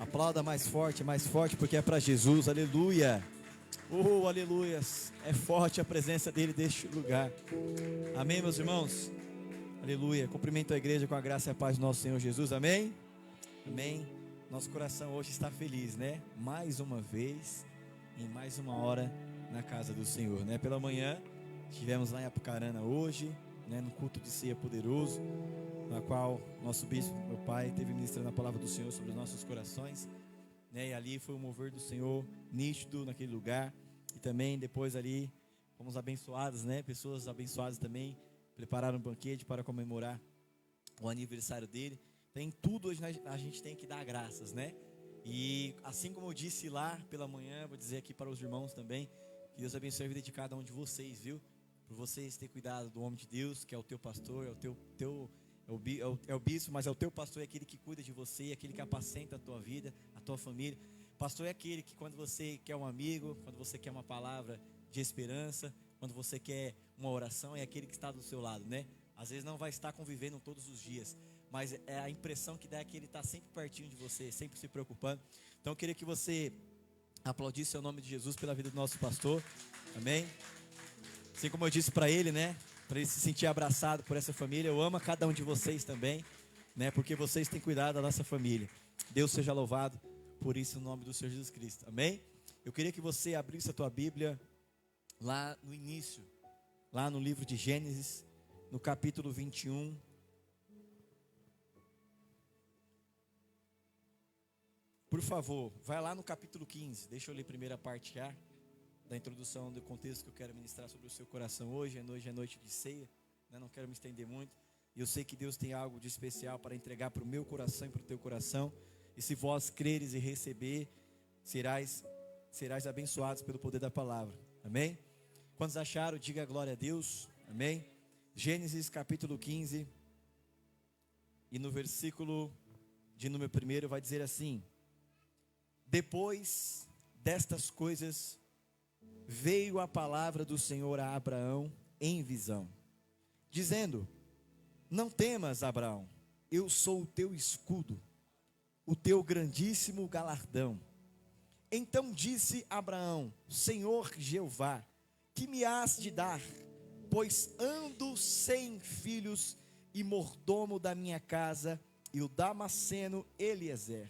Aplauda mais forte, porque é para Jesus, aleluia. Oh, aleluias, é forte a presença dele deste lugar. Amém, meus irmãos? Aleluia, cumprimento a igreja com a graça e a paz do nosso Senhor Jesus, amém? Amém. Nosso coração hoje está feliz, né? Mais uma vez, em mais uma hora na casa do Senhor, né? Pela manhã, estivemos lá em Apucarana hoje, né? No culto de ceia poderoso, na qual nosso bispo, meu pai, teve ministrando a palavra do Senhor sobre os nossos corações, né? E ali foi o mover do Senhor nítido naquele lugar. E também depois ali fomos abençoados, né? Pessoas abençoadas também prepararam um banquete para comemorar o aniversário dele. Tem tudo hoje, a gente tem que dar graças, né? E assim como eu disse lá pela manhã, vou dizer aqui para os irmãos também, que Deus abençoe a vida de cada um de vocês, viu? Por vocês terem cuidado do homem de Deus, que é o teu pastor, é o bispo, mas é o teu pastor, é aquele que cuida de você, é aquele que apacenta a tua vida, a tua família. Pastor é aquele que quando você quer um amigo, quando você quer uma palavra de esperança, quando você quer uma oração, é aquele que está do seu lado, né? Às vezes não vai estar convivendo todos os dias, mas é a impressão que dá é que ele está sempre pertinho de você, sempre se preocupando. Então eu queria que você aplaudisse o nome de Jesus pela vida do nosso pastor, amém? Assim como eu disse para ele, né? Para ele se sentir abraçado por essa família. Eu amo a cada um de vocês também, né? Porque vocês têm cuidado da nossa família. Deus seja louvado por isso no nome do Senhor Jesus Cristo, amém? Eu queria que você abrisse a tua Bíblia lá no início, lá no livro de Gênesis, no capítulo 21. Por favor, vai lá no capítulo 15. Deixa eu ler a primeira parte já da introdução do contexto que eu quero ministrar sobre o seu coração hoje. Hoje é noite de ceia, né? Não quero me estender muito. E eu sei que Deus tem algo de especial para entregar para o meu coração e para o teu coração. E se vós creres e receber, serás abençoados pelo poder da palavra. Amém? Quantos acharam? Diga glória a Deus. Amém? Gênesis capítulo 15. E no versículo de número 1 vai dizer assim: depois destas coisas, veio a palavra do Senhor a Abraão em visão, dizendo: não temas, Abraão, eu sou o teu escudo, o teu grandíssimo galardão. Então disse Abraão: Senhor Jeová, que me has de dar? Pois ando sem filhos, e mordomo da minha casa, e o Damasceno Eliezer.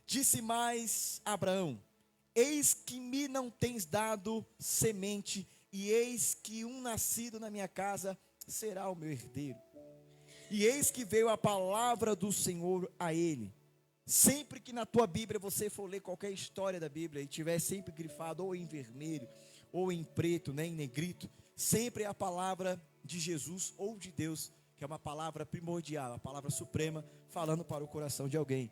Disse mais Abraão: eis que me não tens dado semente, e eis que um nascido na minha casa será o meu herdeiro. E eis que veio a palavra do Senhor a ele. Sempre que na tua Bíblia você for ler qualquer história da Bíblia e tiver sempre grifado ou em vermelho, ou em preto, né, em negrito, sempre é a palavra de Jesus ou de Deus, que é uma palavra primordial, a palavra suprema, falando para o coração de alguém.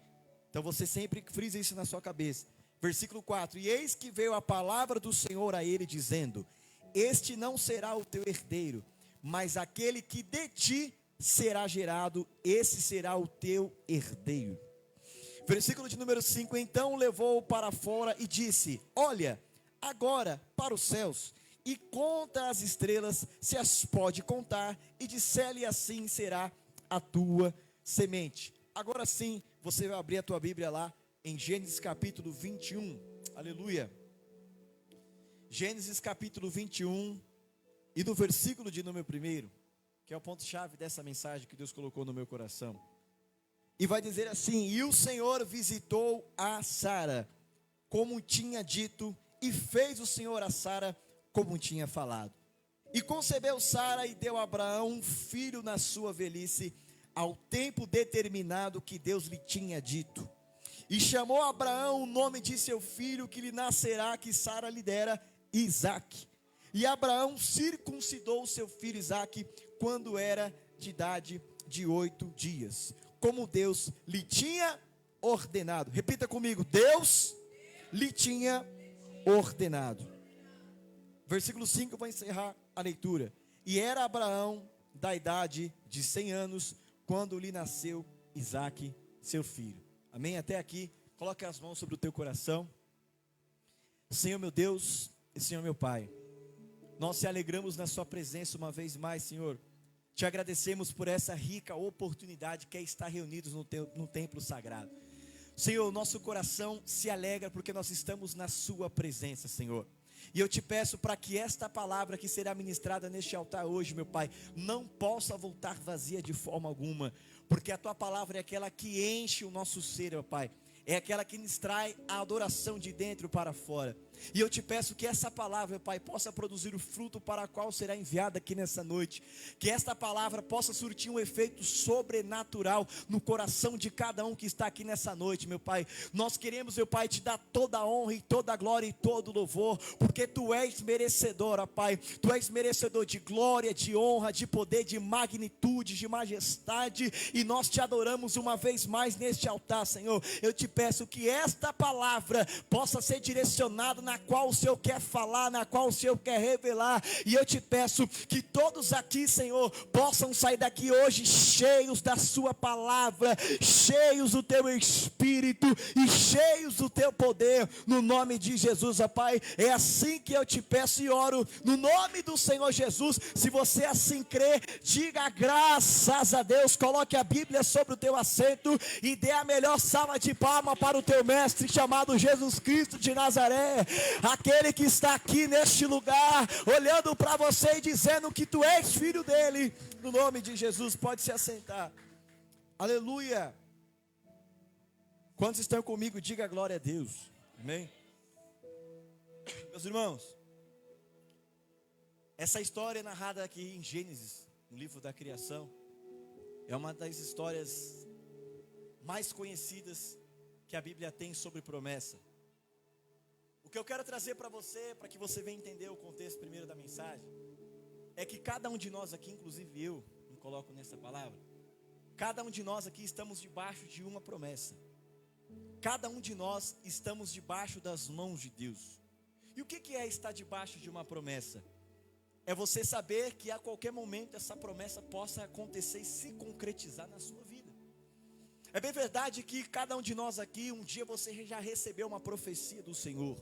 Então você sempre frisa isso na sua cabeça. Versículo 4: e eis que veio a palavra do Senhor a ele, dizendo: este não será o teu herdeiro, mas aquele que de ti será gerado, esse será o teu herdeiro. Versículo de número 5: então levou-o para fora e disse: olha agora para os céus, e conta as estrelas, se as pode contar, e disse-lhe: assim será a tua semente. Agora sim, você vai abrir a tua Bíblia lá em Gênesis capítulo 21, aleluia. Gênesis capítulo 21, e no versículo de número 1, que é o ponto-chave dessa mensagem que Deus colocou no meu coração. E vai dizer assim: e o Senhor visitou a Sara, como tinha dito, e fez o Senhor a Sara como tinha falado. E concebeu Sara e deu a Abraão um filho na sua velhice, ao tempo determinado que Deus lhe tinha dito. E chamou Abraão o nome de seu filho que lhe nascerá, que Sara lhe dera, Isaque. E Abraão circuncidou seu filho Isaque quando era de idade de 8 dias, como Deus lhe tinha ordenado. Repita comigo: Deus lhe tinha ordenado. Versículo 5, eu vou encerrar a leitura. E era Abraão da idade de 100 anos, quando lhe nasceu Isaque, seu filho. Amém? Até aqui. Coloque as mãos sobre o teu coração. Senhor meu Deus e Senhor meu Pai, nós te alegramos na sua presença uma vez mais, Senhor. Te agradecemos por essa rica oportunidade que é estar reunidos no templo sagrado. Senhor, nosso coração se alegra porque nós estamos na sua presença, Senhor. E eu te peço para que esta palavra que será ministrada neste altar hoje, meu Pai, não possa voltar vazia de forma alguma, porque a tua palavra é aquela que enche o nosso ser, meu Pai. É aquela que nos traz a adoração de dentro para fora. E eu te peço que essa palavra, Pai, possa produzir o fruto para o qual será enviada aqui nessa noite. Que esta palavra possa surtir um efeito sobrenatural no coração de cada um que está aqui nessa noite, meu Pai. Nós queremos, meu Pai, te dar toda a honra e toda a glória e todo o louvor, porque Tu és merecedor, ó Pai. Tu és merecedor de glória, de honra, de poder, de magnitude, de majestade. E nós te adoramos uma vez mais neste altar, Senhor. Eu te peço que esta palavra possa ser direcionada na qual o Senhor quer falar, na qual o Senhor quer revelar. E eu te peço que todos aqui, Senhor, possam sair daqui hoje cheios da sua palavra, cheios do teu Espírito e cheios do teu poder, no nome de Jesus, ó Pai. É assim que eu te peço e oro, no nome do Senhor Jesus. Se você assim crê, diga graças a Deus, coloque a Bíblia sobre o teu assento e dê a melhor salva de palmas para o teu mestre chamado Jesus Cristo de Nazaré, aquele que está aqui neste lugar, olhando para você e dizendo que tu és filho dele, no nome de Jesus. Pode se assentar. Aleluia. Quantos estão comigo? Diga glória a Deus. Amém. Meus irmãos, essa história narrada aqui em Gênesis, no livro da criação, é uma das histórias mais conhecidas que a Bíblia tem sobre promessa. O que eu quero trazer para você, para que você venha entender o contexto primeiro da mensagem, é que cada um de nós aqui, inclusive eu me coloco nessa palavra, cada um de nós aqui estamos debaixo de uma promessa. Cada um de nós estamos debaixo das mãos de Deus. E o que é estar debaixo de uma promessa? É você saber que a qualquer momento essa promessa possa acontecer e se concretizar na sua vida. É bem verdade que cada um de nós aqui, um dia você já recebeu uma profecia do Senhor.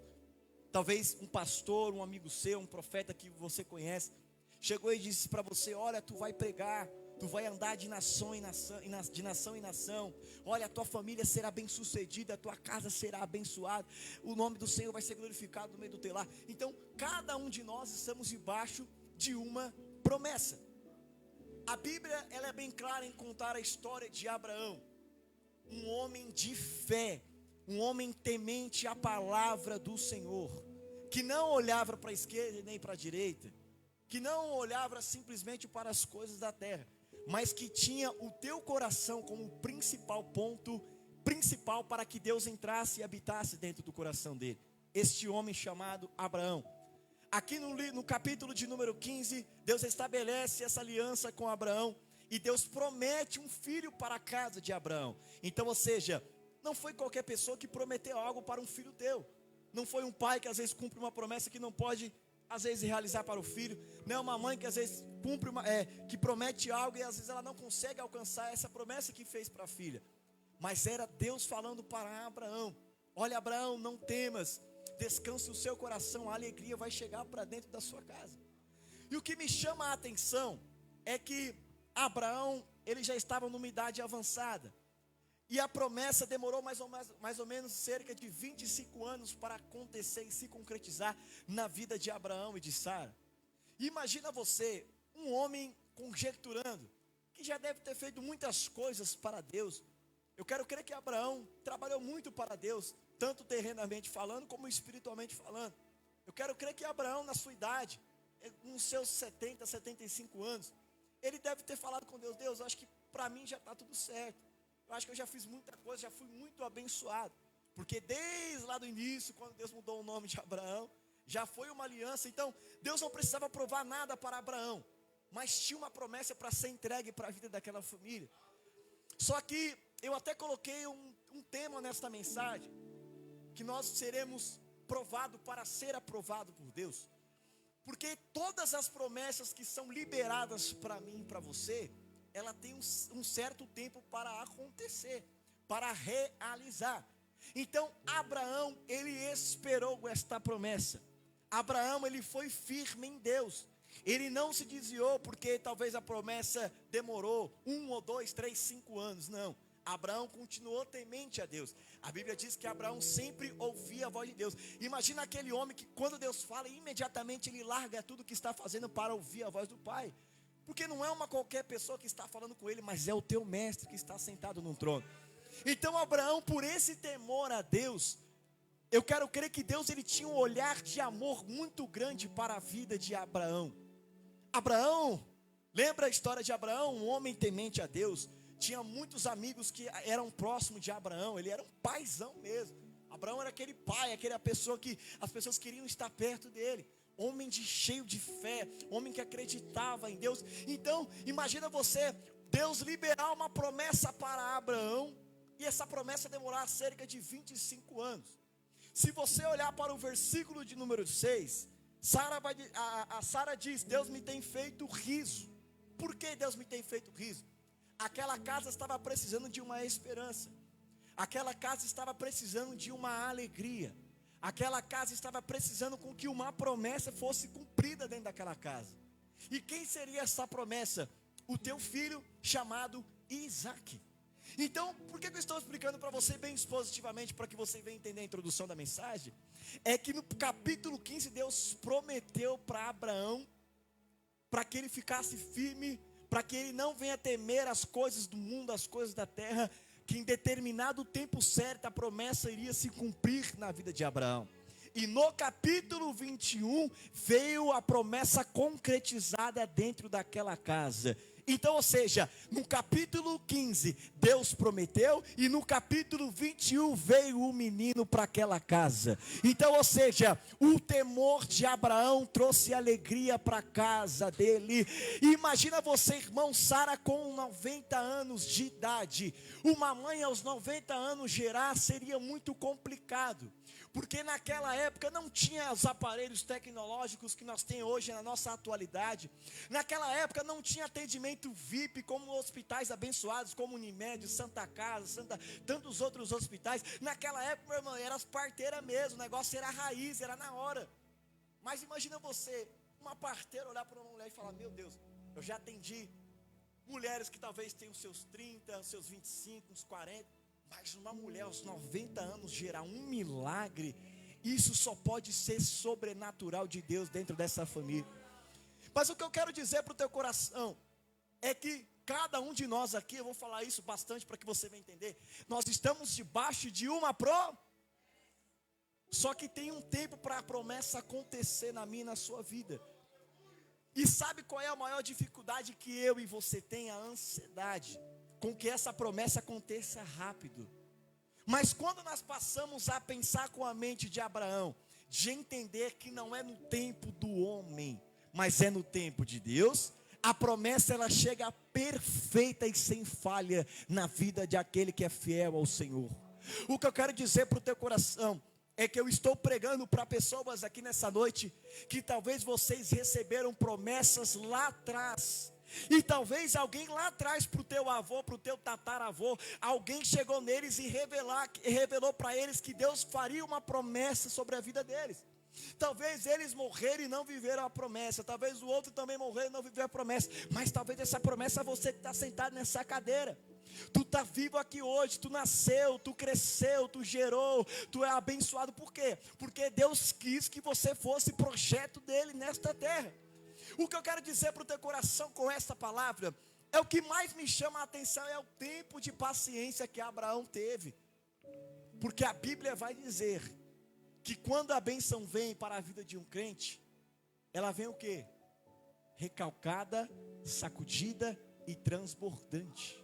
Talvez um pastor, um amigo seu, um profeta que você conhece, chegou e disse para você: olha, tu vai pregar, tu vai andar de nação em nação, olha, a tua família será bem sucedida, a tua casa será abençoada, o nome do Senhor vai ser glorificado no meio do teu lar. Então, cada um de nós estamos debaixo de uma promessa. A Bíblia, ela é bem clara em contar a história de Abraão, um homem de fé, um homem temente à palavra do Senhor, que não olhava para a esquerda nem para a direita, que não olhava simplesmente para as coisas da terra, mas que tinha o teu coração como principal ponto, principal para que Deus entrasse e habitasse dentro do coração dele. Este homem chamado Abraão. Aqui no capítulo de número 15, Deus estabelece essa aliança com Abraão, e Deus promete um filho para a casa de Abraão. Então, ou seja, não foi qualquer pessoa que prometeu algo para um filho teu. Não foi um pai que às vezes cumpre uma promessa que não pode, às vezes, realizar para o filho. Não é uma mãe que às vezes que promete algo e às vezes ela não consegue alcançar essa promessa que fez para a filha. Mas era Deus falando para Abraão: olha, Abraão, não temas, descanse o seu coração, a alegria vai chegar para dentro da sua casa. E o que me chama a atenção é que Abraão, ele já estava numa idade avançada, e a promessa demorou mais ou menos cerca de 25 anos para acontecer e se concretizar na vida de Abraão e de Sara. Imagina você, um homem conjecturando, que já deve ter feito muitas coisas para Deus. Eu quero crer que Abraão trabalhou muito para Deus, tanto terrenamente falando como espiritualmente falando. Eu quero crer que Abraão, na sua idade, nos seus 70, 75 anos, ele deve ter falado com Deus: Deus, eu acho que para mim já está tudo certo. Eu acho que eu já fiz muita coisa, já fui muito abençoado. Porque desde lá do início, quando Deus mudou o nome de Abraão, já foi uma aliança. Então, Deus não precisava provar nada para Abraão, mas tinha uma promessa para ser entregue para a vida daquela família. Só que eu até coloquei um tema nesta mensagem, que nós seremos provados para ser aprovado por Deus. Porque todas as promessas que são liberadas para mim e para você, ela tem um certo tempo para acontecer, para realizar. Então Abraão, ele esperou esta promessa. Abraão, ele foi firme em Deus. Ele não se desviou porque talvez a promessa demorou 1 ou 2, 3, 5 anos. Não, Abraão continuou temente a Deus. A Bíblia diz que Abraão sempre ouvia a voz de Deus. Imagina aquele homem que quando Deus fala, imediatamente ele larga tudo que está fazendo para ouvir a voz do Pai. Porque não é uma qualquer pessoa que está falando com ele, mas é o teu mestre que está sentado no trono. Então Abraão, por esse temor a Deus, eu quero crer que Deus ele tinha um olhar de amor muito grande para a vida de Abraão. Abraão, lembra a história de Abraão, um homem temente a Deus, tinha muitos amigos que eram próximos de Abraão, ele era um paizão mesmo. Abraão era aquele pai, aquela pessoa que as pessoas queriam estar perto dele. Homem cheio de fé, homem que acreditava em Deus. Então, imagina você, Deus liberar uma promessa para Abraão, e essa promessa demorar cerca de 25 anos. Se você olhar para o versículo de número 6, Sara diz, Deus me tem feito riso. Por que Deus me tem feito riso? Aquela casa estava precisando de uma esperança. Aquela casa estava precisando de uma alegria. Aquela casa estava precisando com que uma promessa fosse cumprida dentro daquela casa. E quem seria essa promessa? O teu filho chamado Isaque. Então, por que eu estou explicando para você bem expositivamente, para que você venha entender a introdução da mensagem? É que no capítulo 15, Deus prometeu para Abraão, para que ele ficasse firme, para que ele não venha temer as coisas do mundo, as coisas da terra, que em determinado tempo certo a promessa iria se cumprir na vida de Abraão. E no capítulo 21 veio a promessa concretizada dentro daquela casa. Então, ou seja, no capítulo 15 Deus prometeu, e no capítulo 21 veio o menino para aquela casa. Então, ou seja, o temor de Abraão trouxe alegria para a casa dele. E imagina você, irmão, Sara com 90 anos de idade. Uma mãe aos 90 anos gerar seria muito complicado. Porque naquela época não tinha os aparelhos tecnológicos que nós temos hoje na nossa atualidade. Naquela época não tinha atendimento VIP como hospitais abençoados, como Unimed, Santa Casa, tantos outros hospitais. Naquela época, meu irmão, era as parteiras mesmo, o negócio era raiz, era na hora. Mas imagina você, uma parteira olhar para uma mulher e falar, meu Deus, eu já atendi mulheres que talvez tenham seus 30, seus 25, uns 40. Mas uma mulher aos 90 anos gerar um milagre, isso só pode ser sobrenatural de Deus dentro dessa família. Mas o que eu quero dizer para o teu coração é que cada um de nós aqui, eu vou falar isso bastante para que você venha entender, nós estamos debaixo de uma só que tem um tempo para a promessa acontecer na minha e na sua vida. E sabe qual é a maior dificuldade que eu e você tem? A ansiedade com que essa promessa aconteça rápido. Mas quando nós passamos a pensar com a mente de Abraão, de entender que não é no tempo do homem, mas é no tempo de Deus, a promessa ela chega perfeita e sem falha na vida de aquele que é fiel ao Senhor. O que eu quero dizer para o teu coração é que eu estou pregando para pessoas aqui nessa noite que talvez vocês receberam promessas lá atrás. E talvez alguém lá atrás, para o teu avô, para o teu tataravô, alguém chegou neles e revelou para eles que Deus faria uma promessa sobre a vida deles. Talvez eles morreram e não viveram a promessa. Talvez o outro também morreu e não viveu a promessa. Mas talvez essa promessa você que está sentado nessa cadeira. Tu está vivo aqui hoje, tu nasceu, tu cresceu, tu gerou, tu é abençoado. Por quê? Porque Deus quis que você fosse projeto dele nesta terra. O que eu quero dizer para o teu coração com essa palavra, é o que mais me chama a atenção, é o tempo de paciência que Abraão teve. Porque a Bíblia vai dizer, que quando a bênção vem para a vida de um crente, ela vem o quê? Recalcada, sacudida e transbordante.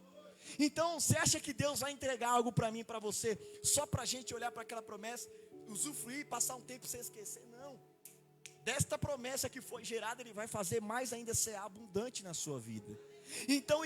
Então, você acha que Deus vai entregar algo para mim e para você, só para a gente olhar para aquela promessa, usufruir, passar um tempo sem esquecer? Não. Desta promessa que foi gerada, Ele vai fazer mais ainda ser abundante na sua vida. Então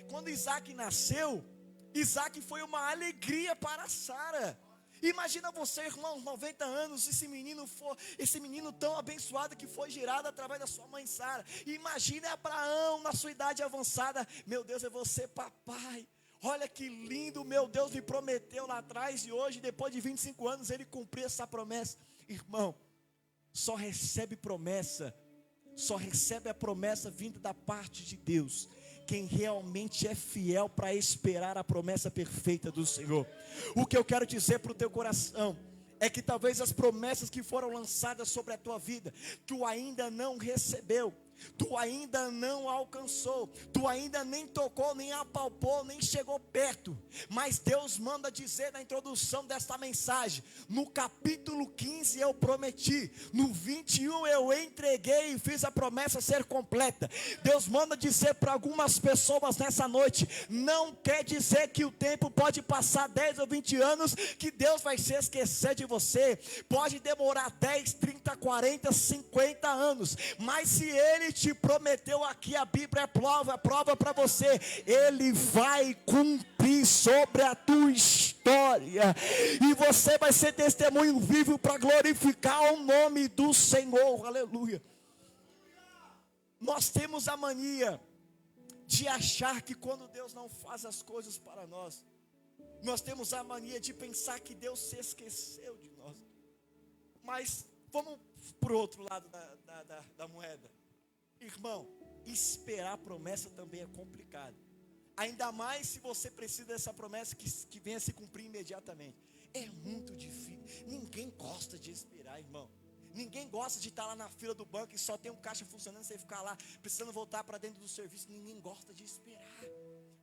quando Isaque nasceu, Isaque foi uma alegria para Sara. Imagina você, irmão, 90 anos, esse menino tão abençoado que foi gerado através da sua mãe Sara. Imagina Abraão na sua idade avançada, meu Deus, é você papai. Olha que lindo, meu Deus me prometeu lá atrás, e hoje, depois de 25 anos, Ele cumpriu essa promessa. Irmão, só recebe a promessa vinda da parte de Deus quem realmente é fiel para esperar a promessa perfeita do Senhor. O que eu quero dizer para o teu coração é que talvez as promessas que foram lançadas sobre a tua vida, tu ainda não recebeu, tu ainda não alcançou, tu ainda nem tocou, nem apalpou, nem chegou perto. Mas Deus manda dizer na introdução desta mensagem: no capítulo 15 eu prometi, no 21 eu entreguei e fiz a promessa ser completa. Deus manda dizer para algumas pessoas nessa noite: não quer dizer que o tempo pode passar 10 ou 20 anos, que Deus vai se esquecer de você. Pode demorar 10, 30, 40, 50 anos, mas se Ele te prometeu aqui, a Bíblia é prova para você, Ele vai cumprir sobre a tua história, e você vai ser testemunho vivo para glorificar o nome do Senhor. Aleluia. Nós temos a mania de achar que quando Deus não faz as coisas para nós, nós temos a mania de pensar que Deus se esqueceu de nós. Mas vamos para o outro lado da moeda. Irmão, esperar a promessa também é complicado. Ainda mais se você precisa dessa promessa que venha se cumprir imediatamente. É muito difícil. Ninguém gosta de esperar, irmão. Ninguém gosta de estar lá na fila do banco e só tem um caixa funcionando, você ficar lá precisando voltar para dentro do serviço. Ninguém gosta de esperar.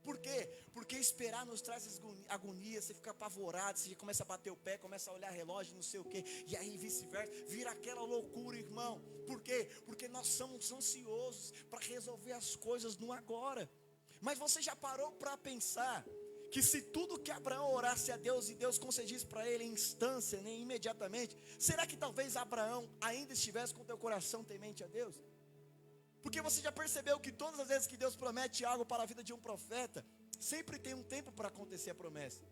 Por quê? Porque esperar nos traz agonia, você fica apavorado, você começa a bater o pé, começa a olhar relógio, não sei o quê, e aí vice-versa, vira aquela loucura, irmão. Por quê? Porque nós somos ansiosos para resolver as coisas no agora. Mas você já parou para pensar que se tudo que Abraão orasse a Deus e Deus concedisse para ele em instância, nem imediatamente, será que talvez Abraão ainda estivesse com o teu coração temente a Deus? Porque você já percebeu que todas as vezes que Deus promete algo para a vida de um profeta, sempre tem um tempo para acontecer a promessa.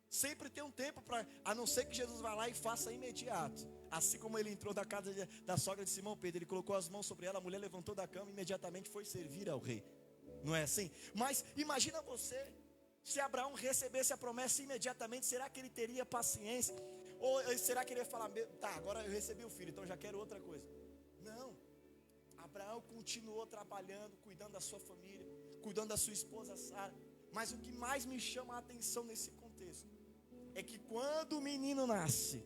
Sempre tem um tempo para, a não ser que Jesus vá lá e faça imediato. Assim como ele entrou da casa da sogra de Simão Pedro, ele colocou as mãos sobre ela, a mulher levantou da cama e imediatamente foi servir ao rei. Não é assim? Mas imagina você, se Abraão recebesse a promessa imediatamente, será que ele teria paciência? Ou será que ele ia falar, tá, agora eu recebi o filho, então já quero outra coisa? Não. Abraão continuou trabalhando, cuidando da sua família, cuidando da sua esposa Sara. Mas o que mais me chama a atenção nesse contexto é que quando o menino nasce,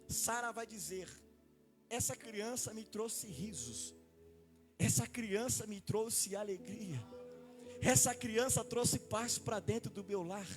Sara vai dizer: essa criança me trouxe risos, essa criança me trouxe alegria, essa criança trouxe paz para dentro do meu lar.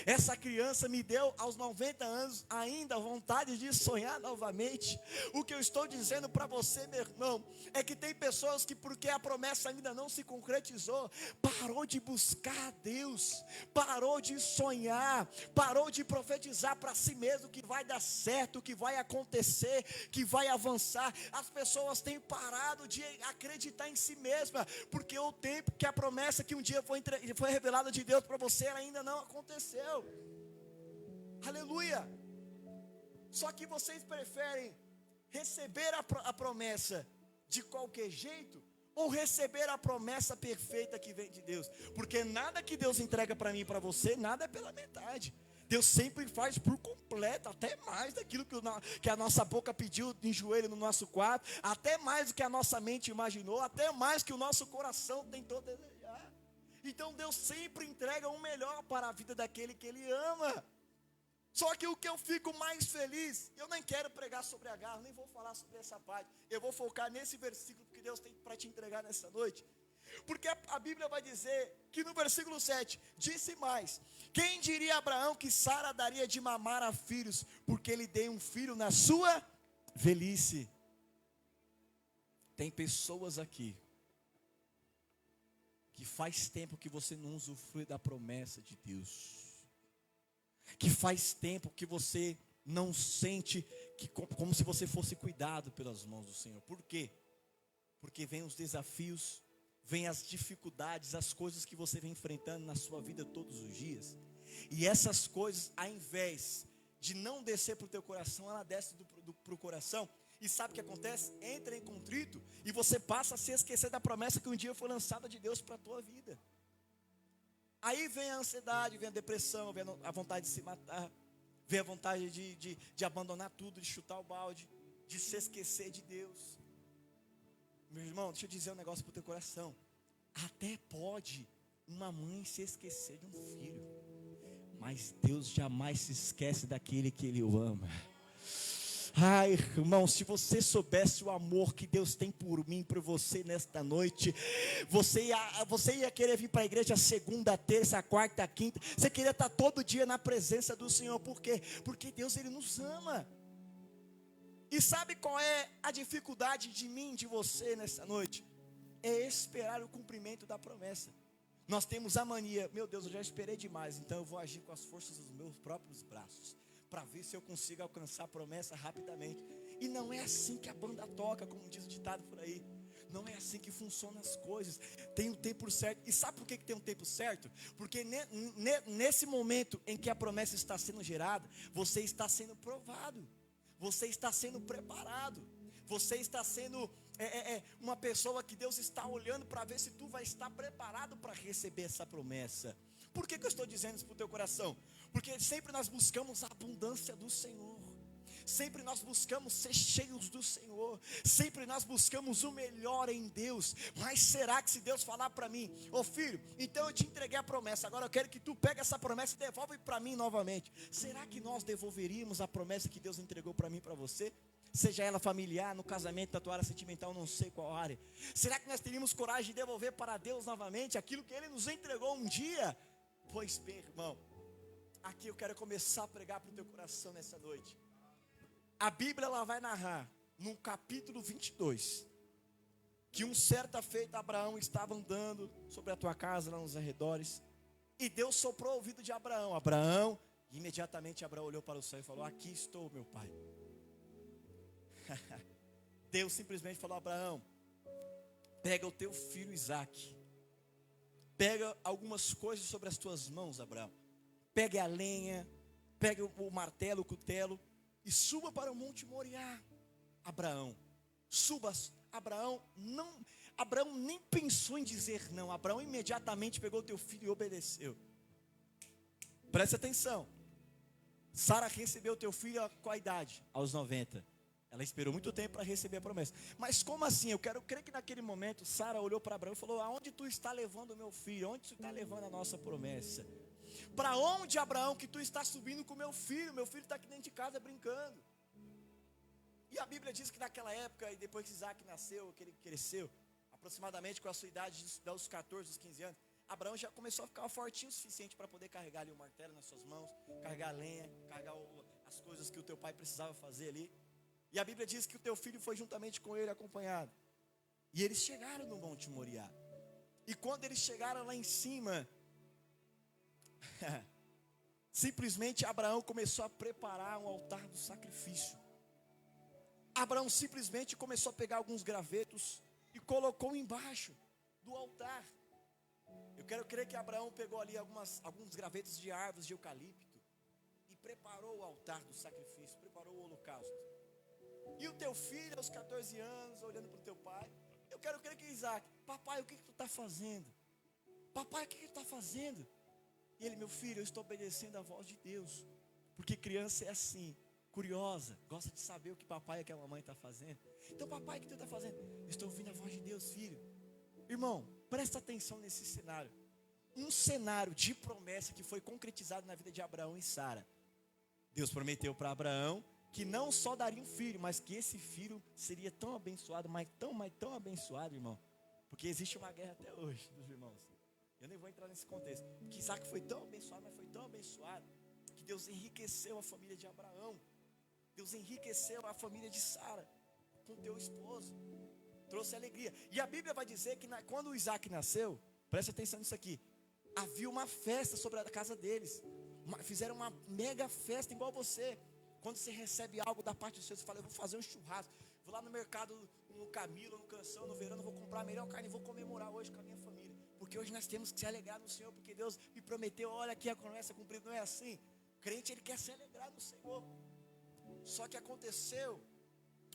Essa criança me deu aos 90 anos ainda vontade de sonhar novamente. O que eu estou dizendo para você, meu irmão, é que tem pessoas que, porque a promessa ainda não se concretizou, parou de buscar a Deus, parou de sonhar, parou de profetizar para si mesmo que vai dar certo, que vai acontecer, que vai avançar. As pessoas têm parado de acreditar em si mesma, porque o tempo que a promessa que um dia foi revelada de Deus para você, ela ainda não aconteceu. Aleluia. Só que vocês preferem receber a promessa de qualquer jeito, ou receber a promessa perfeita que vem de Deus? Porque nada que Deus entrega para mim e para você, nada é pela metade. Deus sempre faz por completo, até mais daquilo que a nossa boca pediu em joelho no nosso quarto, até mais do que a nossa mente imaginou, até mais que o nosso coração tentou desejar. Então Deus sempre entrega o melhor para a vida daquele que Ele ama. Só que o que eu fico mais feliz, eu nem quero pregar sobre Agar, nem vou falar sobre essa parte. Eu vou focar nesse versículo que Deus tem para te entregar nessa noite. Porque a Bíblia vai dizer que no versículo 7, disse mais: quem diria a Abraão que Sara daria de mamar a filhos, porque ele deu um filho na sua velhice? Tem pessoas aqui que faz tempo que você não usufrui da promessa de Deus, que faz tempo que você não sente que, como se você fosse cuidado pelas mãos do Senhor. Por quê? Porque vem os desafios, vem as dificuldades, as coisas que você vem enfrentando na sua vida todos os dias, e essas coisas, ao invés de não descer para o teu coração, ela desce para o coração. E sabe o que acontece? Entra em contrito e você passa a se esquecer da promessa que um dia foi lançada de Deus para a tua vida. Aí vem a ansiedade, vem a depressão, vem a vontade de se matar, vem a vontade de abandonar tudo, de chutar o balde, de se esquecer de Deus. Meu irmão, deixa eu dizer um negócio para o teu coração. Até pode uma mãe se esquecer de um filho, mas Deus jamais se esquece daquele que Ele o ama. Ai, irmão, se você soubesse o amor que Deus tem por mim, por você nesta noite, você ia querer vir para a igreja segunda, terça, quarta, quinta, você queria estar todo dia na presença do Senhor. Por quê? Porque Deus, Ele nos ama. E sabe qual é a dificuldade de mim, de você nessa noite? É esperar o cumprimento da promessa. Nós temos a mania, meu Deus, eu já esperei demais, então eu vou agir com as forças dos meus próprios braços, para ver se eu consigo alcançar a promessa rapidamente. E não é assim que a banda toca, como diz o ditado por aí. Não é assim que funcionam as coisas. Tem um tempo certo. E sabe por que tem um tempo certo? Porque nesse momento em que a promessa está sendo gerada, você está sendo provado, você está sendo preparado, você está sendo uma pessoa que Deus está olhando para ver se tu vai estar preparado para receber essa promessa. Por que eu estou dizendo isso para o teu coração? Porque sempre nós buscamos a abundância do Senhor, sempre nós buscamos ser cheios do Senhor, sempre nós buscamos o melhor em Deus. Mas será que se Deus falar para mim, ô filho, então eu te entreguei a promessa, agora eu quero que tu pegue essa promessa e devolve para mim novamente, será que nós devolveríamos a promessa que Deus entregou para mim e para você? Seja ela familiar, no casamento, na tua área sentimental, não sei qual área. Será que nós teríamos coragem de devolver para Deus novamente aquilo que Ele nos entregou um dia? Pois bem, irmão, aqui eu quero começar a pregar para o teu coração nessa noite. A Bíblia ela vai narrar, no capítulo 22, que certa feita Abraão estava andando sobre a tua casa, lá nos arredores, e Deus soprou o ouvido de Abraão. Abraão, imediatamente Abraão olhou para o céu e falou: aqui estou, meu pai. Deus simplesmente falou: Abraão, pega o teu filho Isaque, pega algumas coisas sobre as tuas mãos, Abraão, pegue a lenha, pegue o martelo, o cutelo, e suba para o monte Moriá. Abraão, suba. Abraão nem pensou em dizer não. Abraão imediatamente pegou o teu filho e obedeceu. Preste atenção, Sara recebeu o teu filho com a idade, aos 90. Ela esperou muito tempo para receber a promessa. Mas como assim? Eu quero crer que naquele momento Sara olhou para Abraão e falou: aonde tu está levando o meu filho? Aonde tu está levando a nossa promessa? Para onde, Abraão, que tu está subindo com o meu filho? Meu filho está aqui dentro de casa brincando. E a Bíblia diz que naquela época, e depois que Isaac nasceu, que ele cresceu, aproximadamente com a sua idade dos 14, dos 15 anos, Abraão já começou a ficar fortinho o suficiente para poder carregar ali o martelo nas suas mãos, carregar a lenha, carregar as coisas que o teu pai precisava fazer ali. E a Bíblia diz que o teu filho foi juntamente com ele acompanhado. E eles chegaram no Monte Moriá. E quando eles chegaram lá em cima, simplesmente Abraão começou a preparar um altar do sacrifício. Abraão simplesmente começou a pegar alguns gravetos e colocou embaixo do altar. Eu quero crer que Abraão pegou ali alguns gravetos de árvores de eucalipto e preparou o altar do sacrifício, preparou o holocausto. E o teu filho, aos 14 anos, olhando para o teu pai, eu quero crer que Isaac: papai, o que tu está fazendo? Papai, o que tu está fazendo? E ele: meu filho, eu estou obedecendo a voz de Deus. Porque criança é assim, curiosa, gosta de saber o que papai e que a mamãe está fazendo. Então, papai, o que tu está fazendo? Eu estou ouvindo a voz de Deus, filho. Irmão, presta atenção nesse cenário. Um cenário de promessa que foi concretizado na vida de Abraão e Sara. Deus prometeu para Abraão que não só daria um filho, mas que esse filho seria tão abençoado, mas tão abençoado, irmão. Porque existe uma guerra até hoje dos irmãos. Eu nem vou entrar nesse contexto. Que Isaac foi tão abençoado, mas foi tão abençoado, que Deus enriqueceu a família de Abraão. Deus enriqueceu a família de Sara com teu esposo. Trouxe alegria. E a Bíblia vai dizer que quando o Isaac nasceu, preste atenção nisso aqui, havia uma festa sobre a casa deles. Fizeram uma mega festa igual você. Quando você recebe algo da parte do Senhor, você fala: eu vou fazer um churrasco, vou lá no mercado, no Camilo, no Canção, no Verão, vou comprar a melhor carne e vou comemorar hoje com a minha família. Porque hoje nós temos que se alegrar no Senhor, porque Deus me prometeu, olha aqui a promessa cumprida. Não é assim? O crente, ele quer se alegrar no Senhor. Só que aconteceu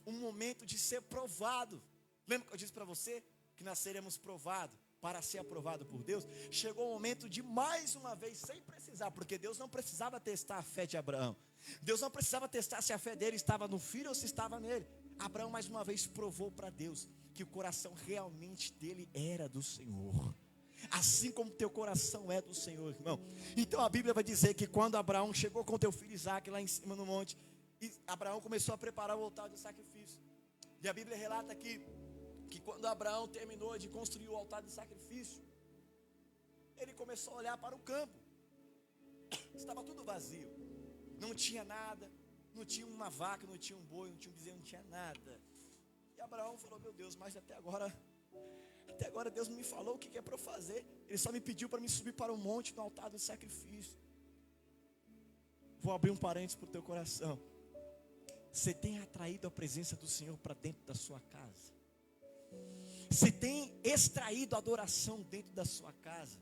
um momento de ser provado. Lembra que eu disse para você que nós seremos provados para ser aprovado por Deus? Chegou o momento de mais uma vez, sem precisar, porque Deus não precisava testar a fé de Abraão. Deus não precisava testar se a fé dele estava no filho ou se estava nele. Abraão mais uma vez provou para Deus que o coração realmente dele era do Senhor, assim como teu coração é do Senhor, irmão. Então a Bíblia vai dizer que quando Abraão chegou com teu filho Isaque lá em cima no monte, e Abraão começou a preparar o altar de sacrifício, e a Bíblia relata aqui que quando Abraão terminou de construir o altar de sacrifício, ele começou a olhar para o campo. Estava tudo vazio, não tinha nada, não tinha uma vaca, não tinha um boi, não tinha um bezerro, não tinha nada. E Abraão falou: meu Deus, mas até agora Deus não me falou o que é para eu fazer. Ele só me pediu para me subir para o monte no altar do sacrifício. Vou abrir um parênteses para o teu coração. Você tem atraído a presença do Senhor para dentro da sua casa? Você tem extraído a adoração dentro da sua casa?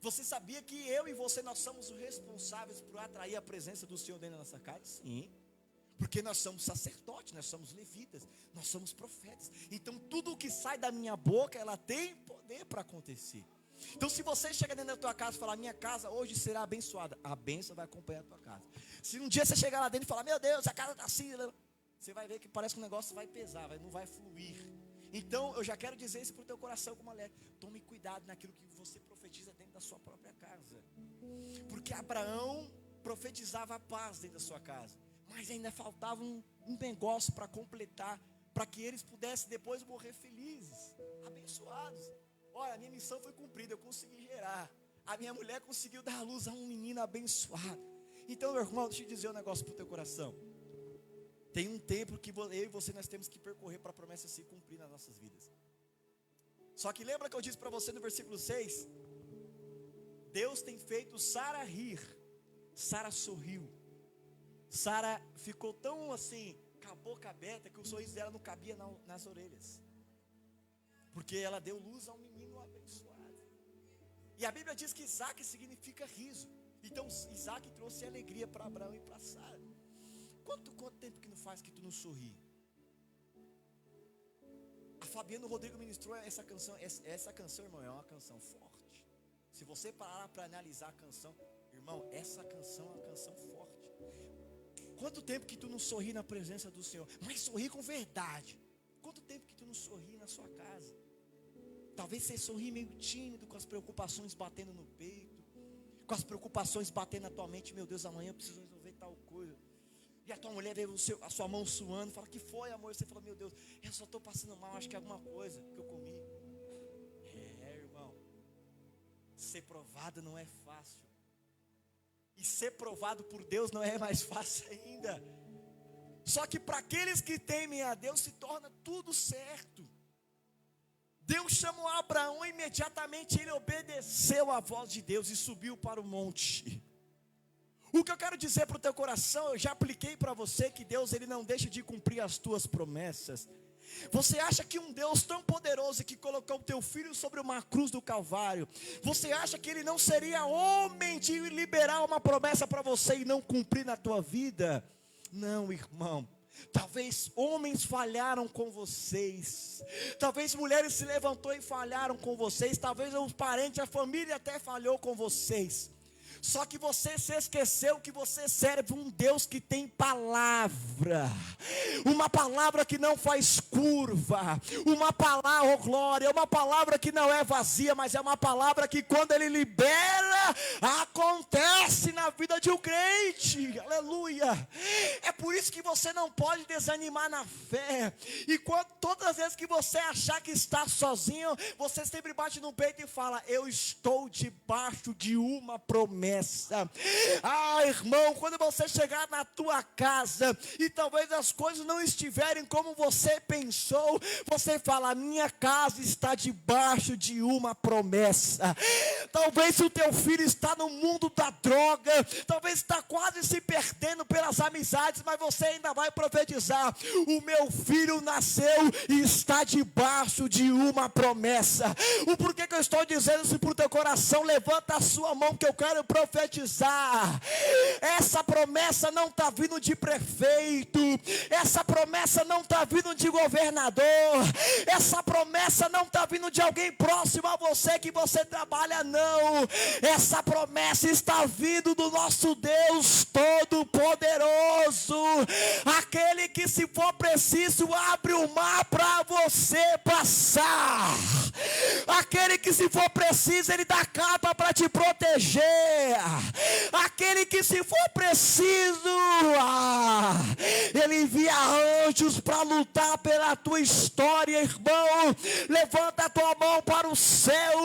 Você sabia que eu e você, nós somos os responsáveis por atrair a presença do Senhor dentro da nossa casa? Sim. Porque nós somos sacerdotes, nós somos levitas, nós somos profetas. Então tudo o que sai da minha boca, ela tem poder para acontecer. Então se você chega dentro da tua casa e falar: minha casa hoje será abençoada, a bênção vai acompanhar a tua casa. Se um dia você chegar lá dentro e falar: meu Deus, a casa está assim, você vai ver que parece que o negócio vai pesar, não vai fluir. Então eu já quero dizer isso para o teu coração como alerta: tome cuidado naquilo que você profetiza dentro da sua própria casa. Porque Abraão profetizava a paz dentro da sua casa, mas ainda faltava um negócio para completar, para que eles pudessem depois morrer felizes, abençoados. Olha, a minha missão foi cumprida, eu consegui gerar. A minha mulher conseguiu dar à luz a um menino abençoado. Então, meu irmão, deixa eu dizer um negócio para o teu coração. Tem um tempo que eu e você nós temos que percorrer para a promessa se cumprir nas nossas vidas. Só que lembra que eu disse para você no versículo 6? Deus tem feito Sara rir. Sara sorriu. Sara ficou tão assim, com a boca aberta, que o sorriso dela não cabia nas orelhas. Porque ela deu luz a um menino abençoado. E a Bíblia diz que Isaque significa riso. Então Isaque trouxe alegria para Abraão e para Sara. Quanto tempo que não faz que tu não sorri? A Fabiana Rodrigo ministrou essa canção. Essa canção, irmão, é uma canção forte. Se você parar para analisar a canção, irmão, essa canção é uma canção forte. Quanto tempo que tu não sorri na presença do Senhor? Mas sorri com verdade. Quanto tempo que tu não sorri na sua casa? Talvez você sorri meio tímido, com as preocupações batendo no peito, com as preocupações batendo na tua mente. Meu Deus, amanhã eu preciso resolver tal coisa. E a tua mulher vê a sua mão suando, fala: que foi, amor? Você fala: meu Deus, eu só estou passando mal, acho que é alguma coisa que eu comi. Irmão, ser provado não é fácil. E ser provado por Deus não é mais fácil ainda. Só que para aqueles que temem a Deus se torna tudo certo. Deus chamou Abraão e imediatamente ele obedeceu à voz de Deus e subiu para o monte. O que eu quero dizer para o teu coração, eu já apliquei para você, que Deus ele não deixa de cumprir as tuas promessas. Você acha que um Deus tão poderoso que colocou o teu filho sobre uma cruz do Calvário, você acha que ele não seria homem de liberar uma promessa para você e não cumprir na tua vida? Não, irmão. Talvez homens falharam com vocês, talvez mulheres se levantou e falharam com vocês, talvez os parentes, a família até falhou com vocês. Só que você se esqueceu que você serve um Deus que tem palavra, uma palavra que não faz curva, uma palavra, oh glória, uma palavra que não é vazia, mas é uma palavra que quando ele libera, acontece na vida de um crente, aleluia. É por isso que você não pode desanimar na fé, e todas as vezes que você achar que está sozinho, você sempre bate no peito e fala: eu estou debaixo de uma promessa. Irmão, quando você chegar na tua casa e talvez as coisas não estiverem como você pensou, você fala: minha casa está debaixo de uma promessa. Talvez o teu filho está no mundo da droga, talvez está quase se perdendo pelas amizades, mas você ainda vai profetizar: o meu filho nasceu e está debaixo de uma promessa. O porquê que eu estou dizendo isso para o teu coração? Levanta a sua mão que eu quero profetizar. Essa promessa não está vindo de prefeito, essa promessa não está vindo de governador, essa promessa não está vindo de alguém próximo a você que você trabalha, não. Essa promessa está vindo do nosso Deus Todo-Poderoso, aquele que, se for preciso, abre o mar para você passar, aquele que, se for preciso, ele dá capa para te proteger, aquele que, se for preciso, ele envia anjos para lutar pela tua história, irmão. Levanta a tua mão para o céu,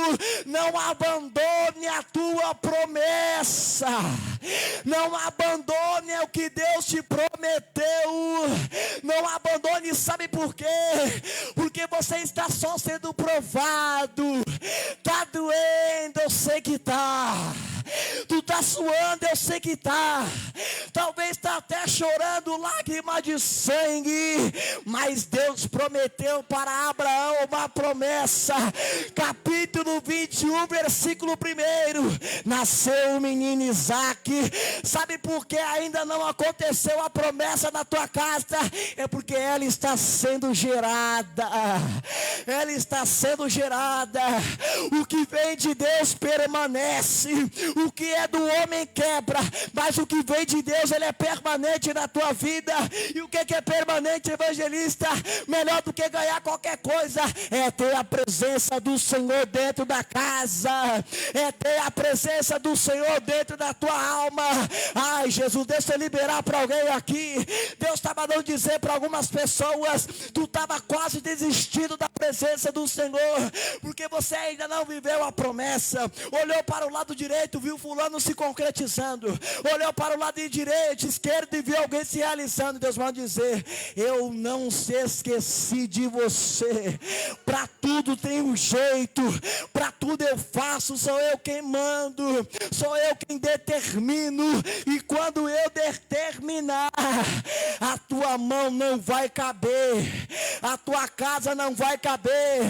não abandone a tua promessa, não abandone o que Deus te prometeu, não abandone. Sabe por quê? Porque você está só sendo provado. Está doendo, eu sei que está. Tu está suando, eu sei que está. Talvez está até chorando lágrima de sangue, mas Deus prometeu para Abraão uma promessa. Capítulo 21, versículo 1: nasceu o menino Isaque. Sabe por que ainda não aconteceu a promessa na tua casa? É porque ela está sendo gerada. Ela está sendo gerada. O que vem de Deus permanece. O que é do homem quebra, mas o que vem de Deus, ele é permanente na tua vida. E o que é permanente, evangelista? Melhor do que ganhar qualquer coisa é ter a presença do Senhor dentro da casa, é ter a presença do Senhor dentro da tua alma. Ai, Jesus, deixa eu liberar para alguém aqui. Deus estava dando dizer para algumas pessoas: tu estava quase desistindo da presença do Senhor, porque você ainda não viveu a promessa. Olhou para o lado direito, viu fulano se concretizando, olhou para o lado direito, esquerdo, e viu alguém se realizando. Deus manda dizer: eu não se esqueci de você. Para tudo tem um jeito, para tudo eu faço, sou eu quem mando, sou eu quem determino, e quando eu determinar, a tua mão não vai caber, a tua casa não vai caber,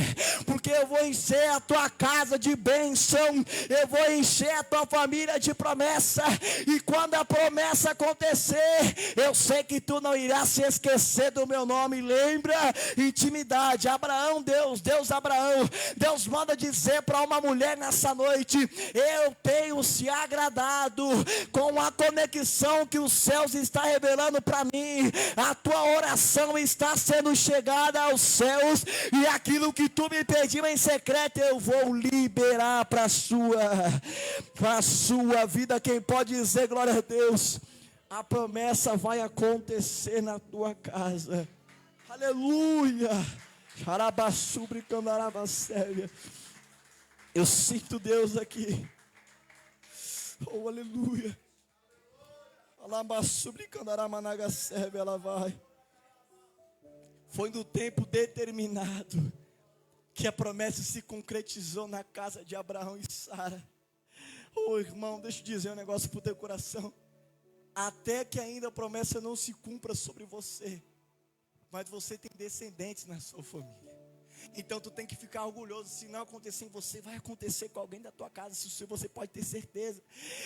porque eu vou encher a tua casa de bênção, eu vou encher a tua família de promessa. E quando a promessa acontecer, eu sei que tu não irás se esquecer do meu nome. Lembra? Intimidade. Abraão, Deus Abraão, Deus manda dizer para uma mulher nessa noite: eu tenho se agradado com a conexão que os céus está revelando para mim. A tua oração está sendo chegada aos céus, e aquilo que tu me pediu em secreto, eu vou liberar para a sua vida. Quem pode dizer glória a Deus? A promessa vai acontecer na tua casa. Aleluia. Eu sinto Deus aqui. Oh, aleluia. Ela vai. Foi no tempo determinado que a promessa se concretizou na casa de Abraão e Sara. Oh, irmão, deixa eu dizer um negócio para o teu coração. Até que ainda a promessa não se cumpra sobre você, mas você tem descendentes na sua família. Então tu tem que ficar orgulhoso. Se não acontecer em você, vai acontecer com alguém da tua casa. Se você pode ter certeza.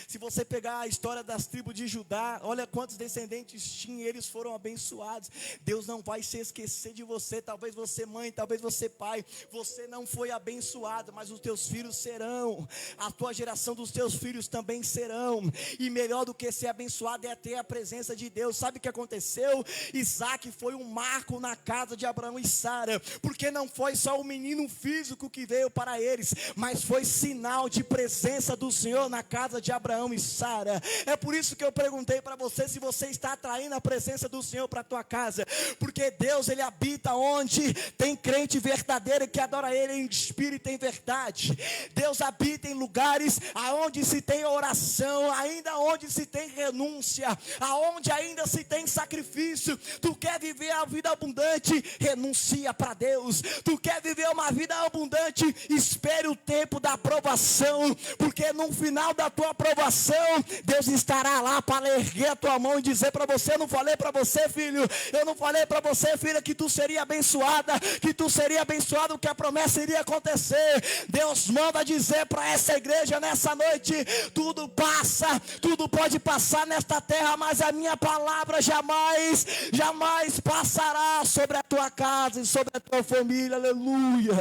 Se você pegar a história das tribos de Judá, olha quantos descendentes tinham, eles foram abençoados. Deus não vai se esquecer de você. Talvez você mãe, talvez você pai, você não foi abençoado, mas os teus filhos serão. A tua geração dos teus filhos também serão. E melhor do que ser abençoado é ter a presença de Deus. Sabe o que aconteceu? Isaac foi um marco na casa de Abraão e Sara, porque não foi só o menino físico que veio para eles, mas foi sinal de presença do Senhor na casa de Abraão e Sara. É por isso que eu perguntei para você se você está atraindo a presença do Senhor para a tua casa, porque Deus, Ele habita onde tem crente verdadeiro que adora Ele em espírito e em verdade. Deus habita em lugares aonde se tem oração, ainda onde se tem renúncia, aonde ainda se tem sacrifício. Tu quer viver a vida abundante? Renuncia para Deus. Tu Tu quer viver uma vida abundante? Espere o tempo da aprovação, porque no final da tua aprovação, Deus estará lá para erguer a tua mão e dizer para você: eu não falei para você, filho, eu não falei para você, filha, que tu seria abençoada, que tu seria abençoado, que a promessa iria acontecer. Deus manda dizer para essa igreja nessa noite: tudo passa, tudo pode passar nesta terra, mas a minha palavra jamais passará sobre a tua casa e sobre a tua família. Aleluia.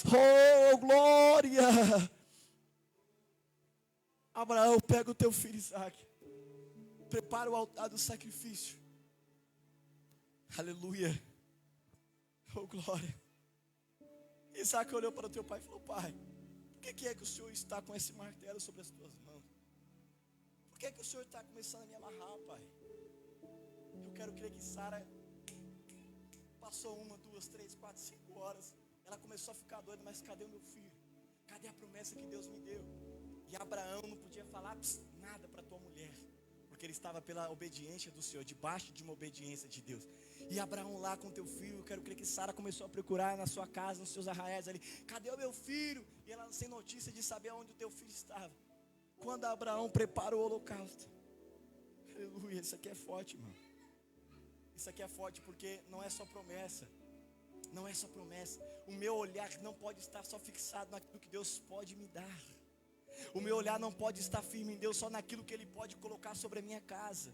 Oh, glória. Abraão, pega o teu filho Isaque, prepara o altar do sacrifício. Aleluia. Oh, glória. Isaque olhou para o teu pai e falou: pai, por que é que o Senhor está com esse martelo sobre as tuas mãos? Por que é que o Senhor está começando a me amarrar, pai? Eu quero crer que Sara passou 1, 2, 3, 4, 5 horas. Ela começou a ficar doida: mas cadê o meu filho? Cadê a promessa que Deus me deu? E Abraão não podia falar nada para tua mulher, porque ele estava pela obediência do Senhor, debaixo de uma obediência de Deus. E Abraão lá com teu filho, eu quero crer que Sara começou a procurar na sua casa, nos seus arraiais ali: cadê o meu filho? E ela sem notícia de saber onde o teu filho estava. Quando Abraão preparou o holocausto, aleluia, isso aqui é forte, irmão. Isso aqui é forte, porque não é só promessa. Não é só promessa. O meu olhar não pode estar só fixado naquilo que Deus pode me dar. O meu olhar não pode estar firme em Deus só naquilo que Ele pode colocar sobre a minha casa.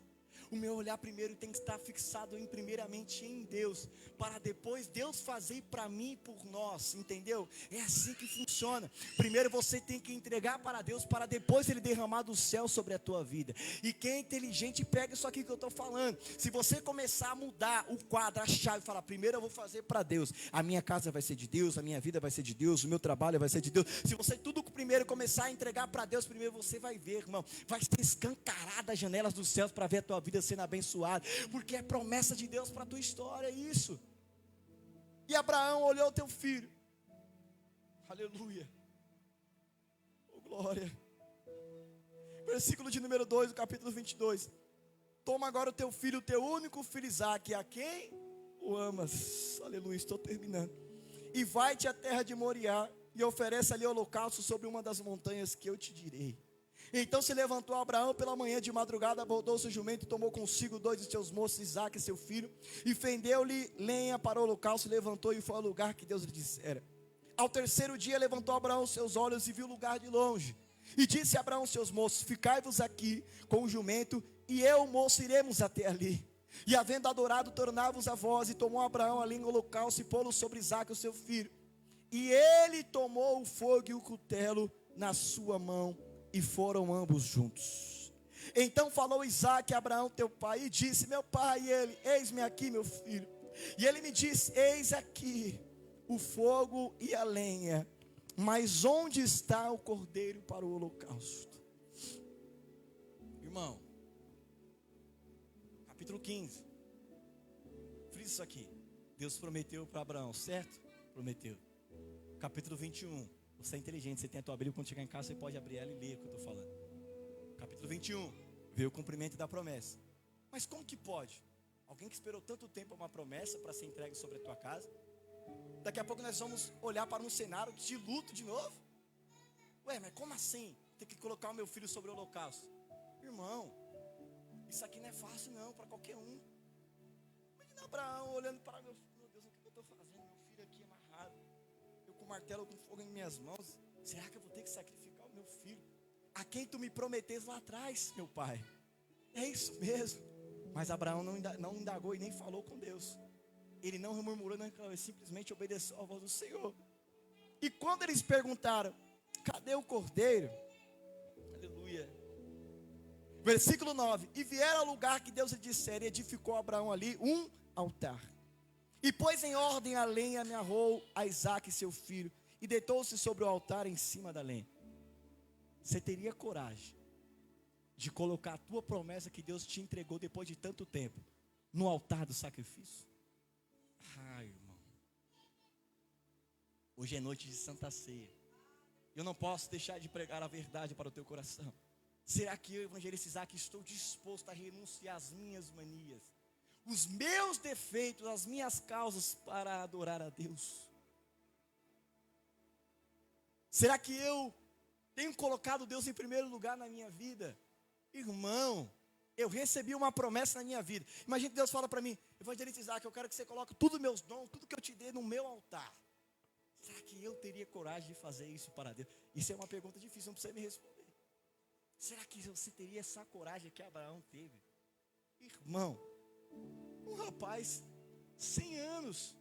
O meu olhar primeiro tem que estar fixado primeiramente em Deus, para depois Deus fazer para mim e por nós, entendeu? É assim que funciona. Primeiro você tem que entregar para Deus, para depois Ele derramar do céu sobre a tua vida. E quem é inteligente pega isso aqui que eu estou falando. Se você começar a mudar o quadro, a chave, falar: primeiro eu vou fazer para Deus, a minha casa vai ser de Deus, a minha vida vai ser de Deus, o meu trabalho vai ser de Deus. Se você tudo primeiro começar a entregar para Deus primeiro, você vai ver, irmão, vai ser escancarada as janelas dos céus para ver a tua vida sendo abençoada, porque é promessa de Deus para a tua história, é isso. E Abraão olhou o teu filho, aleluia, oh glória. Versículo de número 2 do capítulo 22: toma agora o teu filho, o teu único filho Isaque, a quem o amas, aleluia, estou terminando, e vai-te à terra de Moriá, e oferece ali holocausto sobre uma das montanhas que eu te direi. Então se levantou Abraão pela manhã de madrugada, abordou seu jumento e tomou consigo 2 de seus moços, Isaque seu filho, e fendeu-lhe lenha para o holocausto, e levantou e foi ao lugar que Deus lhe dissera. Ao terceiro dia levantou Abraão seus olhos e viu o lugar de longe, e disse a Abraão seus moços: ficai-vos aqui com o jumento, e eu, moço, iremos até ali. E havendo adorado, tornai-vos a vós. E tomou Abraão a lenha, o holocausto, e pô-lo sobre Isaque o seu filho. E ele tomou o fogo e o cutelo na sua mão, e foram ambos juntos. Então falou Isaque a Abraão teu pai, e disse: meu pai. E ele: eis-me aqui, meu filho. E ele me disse: eis aqui o fogo e a lenha, mas onde está o cordeiro para o holocausto? Irmão, capítulo 15, frisa isso aqui. Deus prometeu para Abraão, certo? Prometeu. Capítulo 21, você é inteligente, você tem a tua Bíblia, quando chegar em casa você pode abrir ela e ler o que eu estou falando. Capítulo 21, veio o cumprimento da promessa. Mas como que pode? Alguém que esperou tanto tempo uma promessa para ser entregue sobre a tua casa, daqui a pouco nós vamos olhar para um cenário de luto de novo? Ué, mas como assim? Tem que colocar o meu filho sobre o holocausto. Irmão, isso aqui não é fácil não, para qualquer um. Imagina Abraão olhando para meu filho: meu Deus, o que eu estou fazendo? Meu filho aqui amarrado, eu com martelo, com fogo em minhas mãos. Será que eu vou ter que sacrificar o meu filho, a quem tu me prometeste lá atrás, meu pai? É isso mesmo. Mas Abraão não indagou e nem falou com Deus. Ele não murmurou, não, ele simplesmente obedeceu à voz do Senhor. E quando eles perguntaram: cadê o cordeiro? Aleluia. Versículo 9: e vieram ao lugar que Deus lhe dissera, e edificou Abraão ali um altar. E pôs em ordem a lenha, amarrou a Isaque seu filho, e deitou-se sobre o altar em cima da lenha. Você teria coragem de colocar a tua promessa que Deus te entregou depois de tanto tempo no altar do sacrifício? Ai, irmão, hoje é noite de Santa Ceia. Eu não posso deixar de pregar a verdade para o teu coração. Será que eu, evangelista Isaque, estou disposto a renunciar às minhas manias, os meus defeitos, as minhas causas, para adorar a Deus? Será que eu tenho colocado Deus em primeiro lugar na minha vida? Irmão, eu recebi uma promessa na minha vida. Imagina que Deus fala para mim: evangelista Isaac, eu quero que você coloque todos os meus dons, tudo que eu te dei no meu altar. Será que eu teria coragem de fazer isso para Deus? Isso é uma pergunta difícil, não precisa me responder. Será que você teria essa coragem que Abraão teve? Irmão, um rapaz, 100 anos.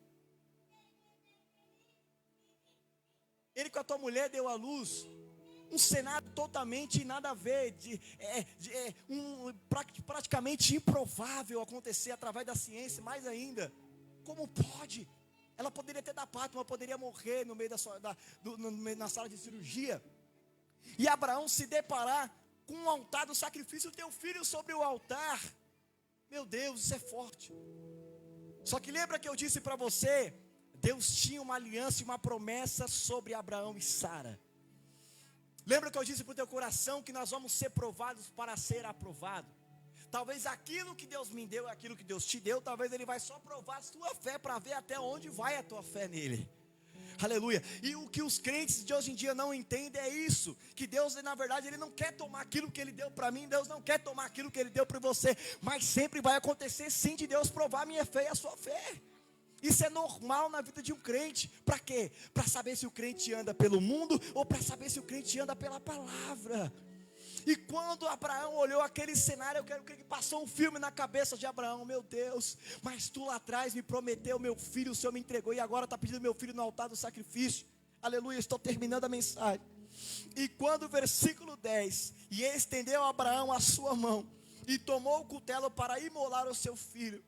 Ele com a tua mulher deu à luz. Um cenário totalmente nada a ver, praticamente improvável acontecer através da ciência, mais ainda. Como pode? Ela poderia ter dado parto, mas poderia morrer no meio na sala de cirurgia. E Abraão se deparar com um altar do sacrifício, teu filho sobre o altar. Meu Deus, isso é forte. Só que lembra que eu disse para você, Deus tinha uma aliança e uma promessa sobre Abraão e Sara. Lembra que eu disse para o teu coração que nós vamos ser provados para ser aprovado? Talvez aquilo que Deus me deu é aquilo que Deus te deu. Talvez Ele vai só provar a sua fé para ver até onde vai a tua fé nele. Aleluia. E o que os crentes de hoje em dia não entendem é isso, que Deus na verdade Ele não quer tomar aquilo que Ele deu para mim. Deus não quer tomar aquilo que Ele deu para você. Mas sempre vai acontecer sim de Deus provar a minha fé e a sua fé. Isso é normal na vida de um crente. Para quê? Para saber se o crente anda pelo mundo ou para saber se o crente anda pela palavra. E quando Abraão olhou aquele cenário, eu quero que ele passou um filme na cabeça de Abraão. Meu Deus, mas tu lá atrás me prometeu meu filho, o Senhor me entregou e agora está pedindo meu filho no altar do sacrifício. Aleluia, estou terminando a mensagem. E quando o versículo 10, e estendeu Abraão a sua mão e tomou o cutelo para imolar o seu filho.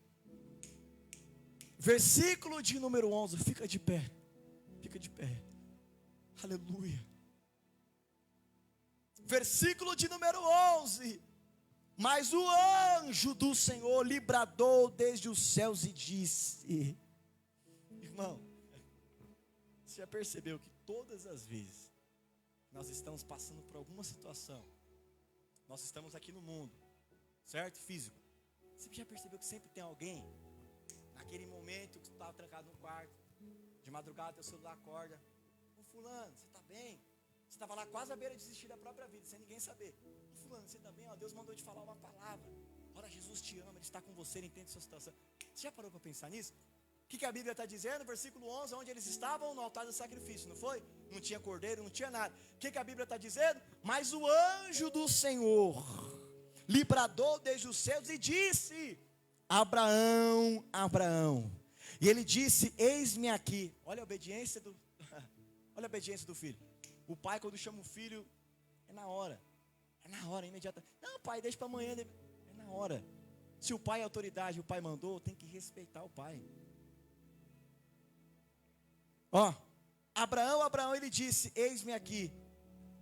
Versículo de número 11, fica de pé, aleluia. Versículo de número 11, mas o anjo do Senhor lhe bradou desde os céus e disse, irmão, você já percebeu que todas as vezes que nós estamos passando por alguma situação, nós estamos aqui no mundo, certo? Físico, você já percebeu que sempre tem alguém, naquele momento que você estava trancado no quarto, de madrugada teu celular acorda, ô fulano, você está bem? Você estava lá quase à beira de desistir da própria vida, sem ninguém saber. Ô fulano, você está bem? Ó, Deus mandou te falar uma palavra. Ora, Jesus te ama, Ele está com você, Ele entende a sua situação. Você já parou para pensar nisso? O que a Bíblia está dizendo? Versículo 11, onde eles estavam no altar do sacrifício, não foi? Não tinha cordeiro, não tinha nada. O que a Bíblia está dizendo? Mas o anjo do Senhor lhe bradou desde os céus e disse, Abraão, Abraão. E ele disse, eis-me aqui. Olha a obediência do filho. O pai, quando chama o filho, é na hora, imediata. Não, pai, deixa para amanhã. É na hora. Se o pai é autoridade, o pai mandou, tem que respeitar o pai. Ó, Abraão, ele disse, eis-me aqui.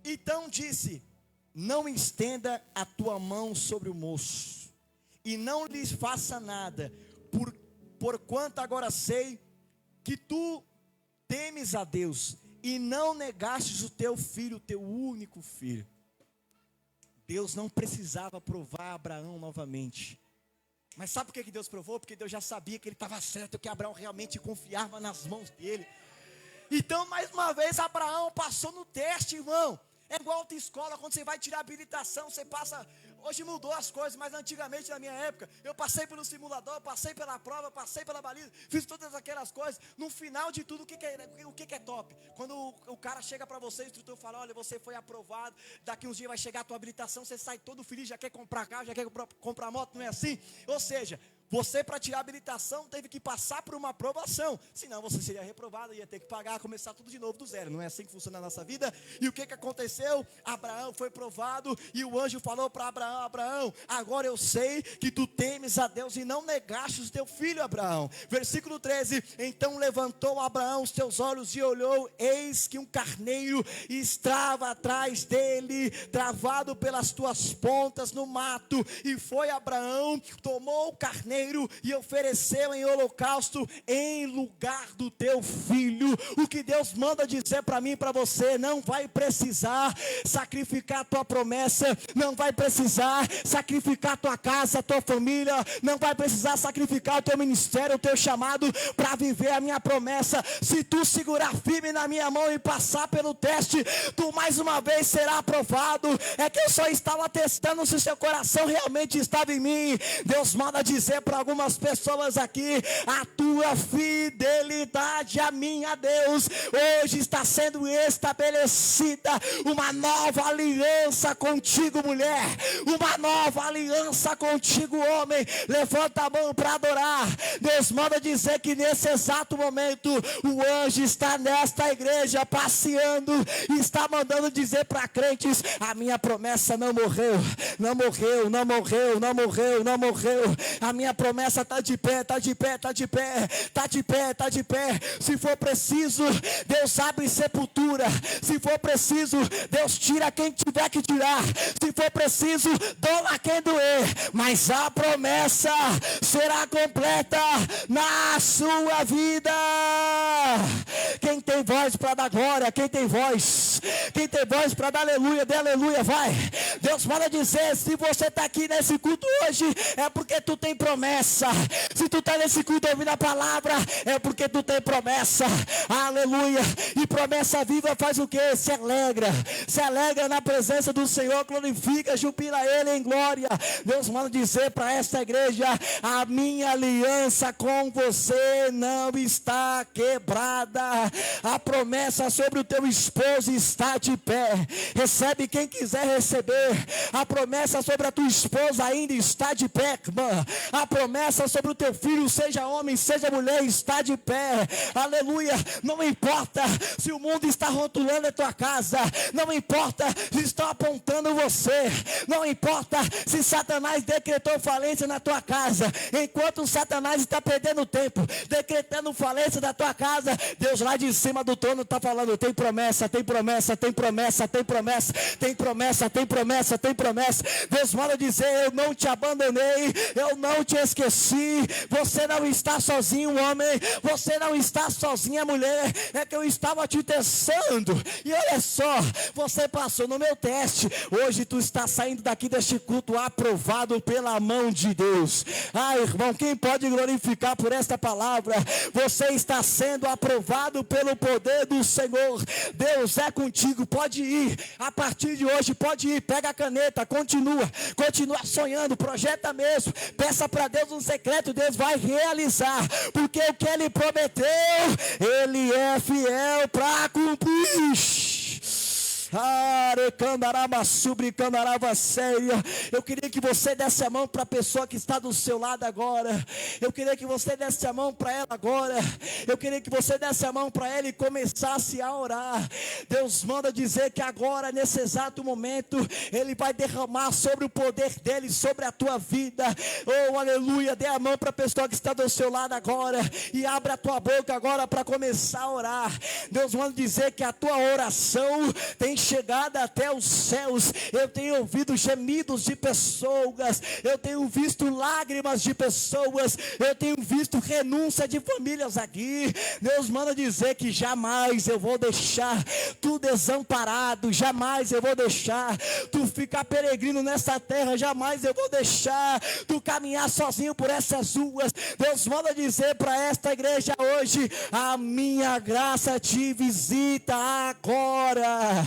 Então disse, não estenda a tua mão sobre o moço, e não lhes faça nada, porquanto agora sei que tu temes a Deus, e não negastes o teu filho, o teu único filho. Deus não precisava provar Abraão novamente. Mas sabe por que Deus provou? Porque Deus já sabia que ele estava certo, que Abraão realmente confiava nas mãos dele. Então, mais uma vez, Abraão passou no teste, irmão. É igual autoescola, quando você vai tirar habilitação, você passa... Hoje mudou as coisas, mas antigamente, na minha época, eu passei pelo simulador, passei pela prova, passei pela baliza, fiz todas aquelas coisas. No final de tudo, o que é top? Quando o cara chega para você, o instrutor fala, olha, você foi aprovado, daqui uns dias vai chegar a tua habilitação, você sai todo feliz, já quer comprar carro, já quer comprar moto, não é assim? Ou seja, você para tirar a habilitação teve que passar por uma aprovação, senão você seria reprovado, ia ter que pagar, começar tudo de novo do zero. Não é assim que funciona a nossa vida. E o que aconteceu? Abraão foi provado e o anjo falou para Abraão, Abraão, agora eu sei que tu temes a Deus e não negaste o teu filho Abraão. Versículo 13, então levantou Abraão os teus olhos e olhou, eis que um carneiro estava atrás dele, travado pelas tuas pontas no mato, e foi Abraão, tomou o carneiro cordeiro e ofereceu em holocausto em lugar do teu filho. O que Deus manda dizer para mim e para você: não vai precisar sacrificar a tua promessa, não vai precisar sacrificar a tua casa, a tua família, não vai precisar sacrificar o teu ministério, o teu chamado para viver a minha promessa. Se tu segurar firme na minha mão e passar pelo teste, tu mais uma vez será aprovado. É que eu só estava testando se o seu coração realmente estava em mim. Deus manda dizer para algumas pessoas aqui: a tua fidelidade a mim, a Deus, hoje está sendo estabelecida uma nova aliança contigo, mulher, uma nova aliança contigo, homem. Levanta a mão para adorar. Deus manda dizer que nesse exato momento o anjo está nesta igreja passeando e está mandando dizer para crentes: a minha promessa não morreu, não morreu, não morreu, não morreu, não morreu. A minha promessa está de pé, está de pé, está de pé, está de pé, está de pé. Se for preciso, Deus abre sepultura. Se for preciso, Deus tira quem tiver que tirar. Se for preciso, doa quem doer. Mas a promessa será completa na sua vida. Quem tem voz para dar glória? Quem tem voz? Quem tem voz para dar aleluia? Dê aleluia, vai. Deus manda dizer: se você está aqui nesse culto hoje, é porque tu tem promessa. Se tu está nesse culto ouvindo a palavra, é porque tu tem promessa. Aleluia. E promessa viva faz o quê? Se alegra na presença do Senhor, glorifica, jubila Ele em glória. Deus manda dizer para esta igreja: a minha aliança com você não está quebrada. A promessa sobre o teu esposo está de pé. Recebe quem quiser receber. A promessa sobre a tua esposa ainda está de pé, irmã. A promessa sobre o teu filho, seja homem, seja mulher, está de pé. Aleluia. Não importa se o mundo está rotulando a tua casa, não importa se estão apontando você, não importa se Satanás decretou falência na tua casa. Enquanto Satanás está perdendo tempo decretando falência da tua casa, Deus lá de cima do trono está falando: tem promessa, tem promessa, tem promessa, tem promessa, tem promessa, tem promessa, tem promessa. Deus manda dizer: eu não te abandonei, eu não te esqueci. Você não está sozinho, homem, você não está sozinha, mulher. É que eu estava te testando, e olha só, você passou no meu teste. Hoje tu está saindo daqui deste culto aprovado pela mão de Deus. Ah, irmão, quem pode glorificar por esta palavra? Você está sendo aprovado pelo poder do Senhor. Deus é contigo, pode ir. A partir de hoje pode ir, pega a caneta, continua sonhando, projeta mesmo, peça para Deus um secreto, Deus vai realizar, porque o que Ele prometeu, Ele é fiel para cumprir. Eu queria que você desse a mão para a pessoa que está do seu lado agora. Eu queria que você desse a mão para ela agora. Eu queria que você desse a mão para ela e começasse a orar. Deus manda dizer que agora, nesse exato momento, Ele vai derramar sobre o poder dEle, sobre a tua vida. Oh, aleluia. Dê a mão para a pessoa que está do seu lado agora e abra a tua boca agora para começar a orar. Deus manda dizer que a tua oração tem chegado até os céus. Eu tenho ouvido gemidos de pessoas, eu tenho visto lágrimas de pessoas, eu tenho visto renúncia de famílias aqui. Deus manda dizer que jamais eu vou deixar tu desamparado, jamais eu vou deixar tu ficar peregrino nessa terra, jamais eu vou deixar tu caminhar sozinho por essas ruas. Deus manda dizer para esta igreja hoje: a minha graça te visita agora.